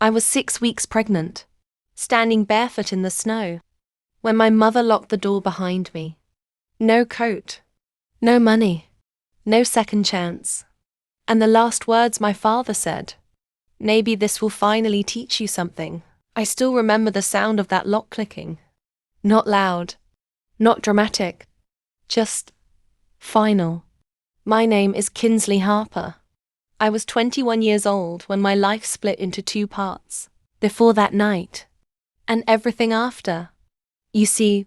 I was 6 weeks pregnant, standing barefoot in the snow, when my mother locked the door behind me. No coat, no money, no second chance. And the last words my father said, "Maybe this will finally teach you something." I still remember the sound of that lock clicking. Not loud, not dramatic, just final. My name is Kinsley Harper. I was 21 years old when my life split into 2 parts, before that night, and everything after. You see,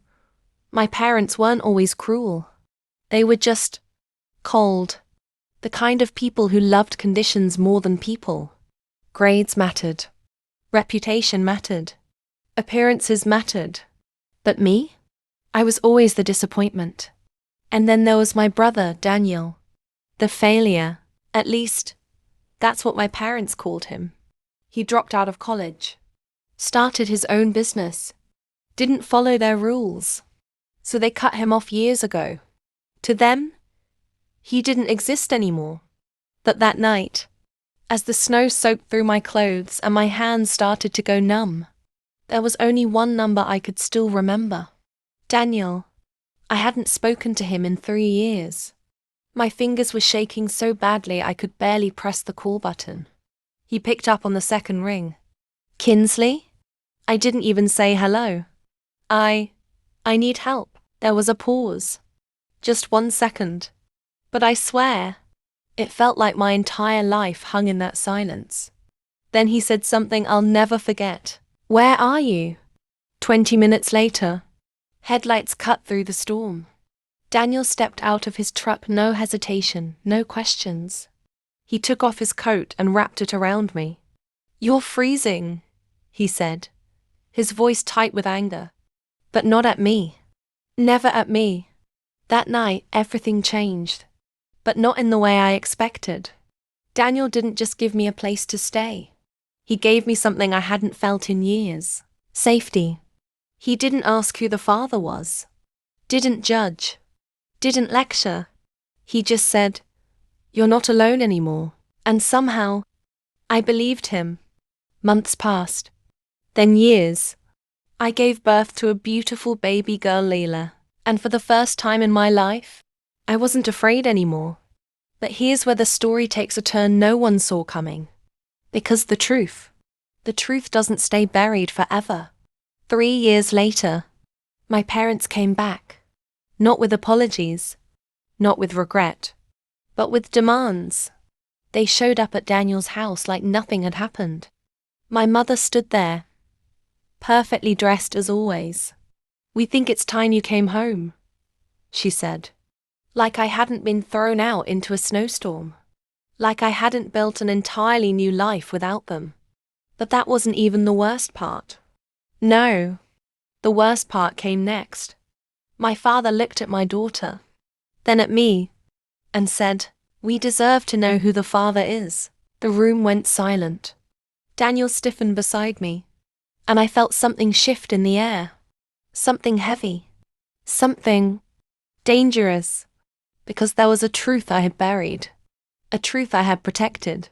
my parents weren't always cruel. They were just cold. The kind of people who loved conditions more than people. Grades mattered. Reputation mattered. Appearances mattered. But me? I was always the disappointment. And then there was my brother, Daniel. The failure. At least, that's what my parents called him. He dropped out of college. Started his own business. Didn't follow their rules. So they cut him off years ago. To them, he didn't exist anymore. But that night, as the snow soaked through my clothes and my hands started to go numb, there was only one number I could still remember. Daniel. I hadn't spoken to him in 3 years. My fingers were shaking so badly I could barely press the call button. He picked up on the second ring. Kinsley? I didn't even say hello. I need help. There was a pause. Just 1 second. But I swear, it felt like my entire life hung in that silence. Then he said something I'll never forget. "Where are you?" 20 minutes later, headlights cut through the storm. Daniel stepped out of his truck, no hesitation, no questions. He took off his coat and wrapped it around me. "You're freezing," he said, his voice tight with anger. But not at me. Never at me. That night, everything changed. But not in the way I expected. Daniel didn't just give me a place to stay. He gave me something I hadn't felt in years. Safety. He didn't ask who the father was. Didn't judge. Didn't lecture. He just said, "You're not alone anymore." And somehow, I believed him. Months passed. Then years. I gave birth to a beautiful baby girl, Leila. And for the first time in my life, I wasn't afraid anymore. But here's where the story takes a turn no one saw coming. Because the truth doesn't stay buried forever. 3 years later, my parents came back. Not with apologies, not with regret, but with demands. They showed up at Daniel's house like nothing had happened. My mother stood there, perfectly dressed as always. "We think it's time you came home," she said. Like I hadn't been thrown out into a snowstorm. Like I hadn't built an entirely new life without them. But that wasn't even the worst part. No, the worst part came next. My father looked at my daughter, then at me, and said, "We deserve to know who the father is." The room went silent. Daniel stiffened beside me, and I felt something shift in the air. Something heavy. Something dangerous. Because there was a truth I had buried. A truth I had protected.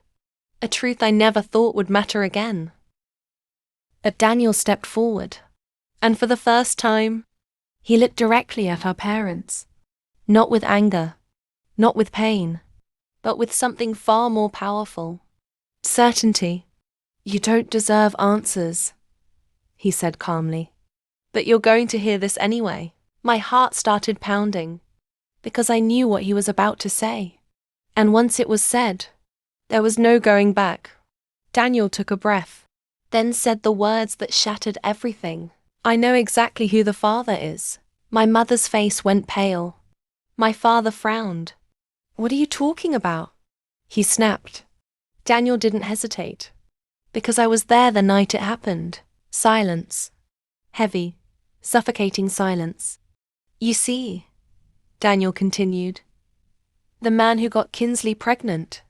A truth I never thought would matter again. Daniel stepped forward, and for the first time, he looked directly at our parents. Not with anger, not with pain, but with something far more powerful. Certainty. "You don't deserve answers," he said calmly. "But you're going to hear this anyway." My heart started pounding, because I knew what he was about to say. And once it was said, there was no going back. Daniel took a breath, then said the words that shattered everything. "I know exactly who the father is." My mother's face went pale. My father frowned. "What are you talking about?" he snapped. Daniel didn't hesitate. Because I was there the night it happened. Silence. Heavy, suffocating silence. "You see," Daniel continued, "the man who got Kinsley pregnant."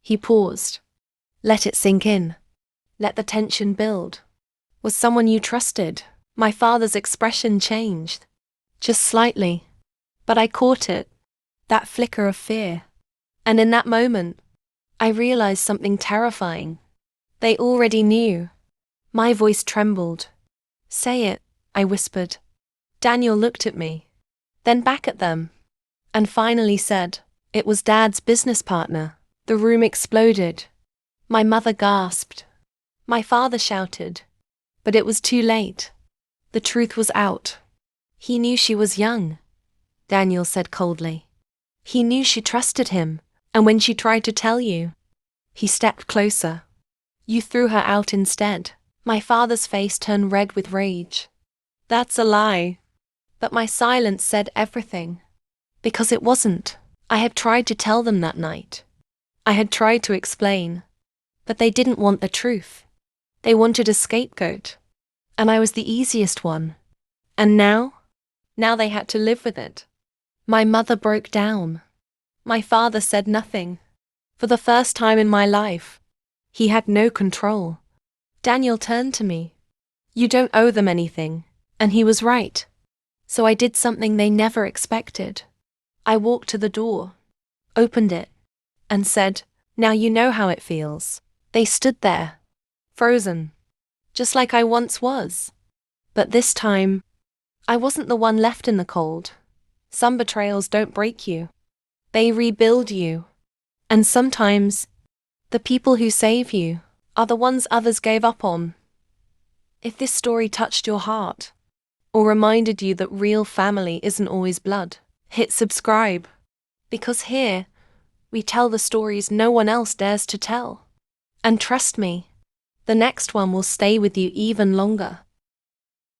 He paused. Let it sink in. Let the tension build. "Was someone you trusted." My father's expression changed. Just slightly. But I caught it. That flicker of fear. And in that moment, I realized something terrifying. They already knew. My voice trembled. Say it, I whispered. Daniel looked at me, then back at them, and finally said, it was Dad's business partner. The room exploded. My mother gasped. My father shouted. But it was too late. The truth was out. He knew she was young, Daniel said coldly. He knew she trusted him, and when she tried to tell you, he stepped closer. You threw her out instead. My father's face turned red with rage. That's a lie. But my silence said everything. Because it wasn't. I had tried to tell them that night. I had tried to explain. But they didn't want the truth. They wanted a scapegoat. And I was the easiest one. And now? Now they had to live with it. My mother broke down. My father said nothing. For the first time in my life, he had no control. Daniel turned to me. You don't owe them anything. And he was right. So I did something they never expected. I walked to the door, opened it, and said, now you know how it feels. They stood there, frozen, just like I once was. But this time, I wasn't the one left in the cold. Some betrayals don't break you. They rebuild you. And sometimes, the people who save you are the ones others gave up on. If this story touched your heart, or reminded you that real family isn't always blood, hit subscribe. Because here, we tell the stories no one else dares to tell. And trust me, the next one will stay with you even longer.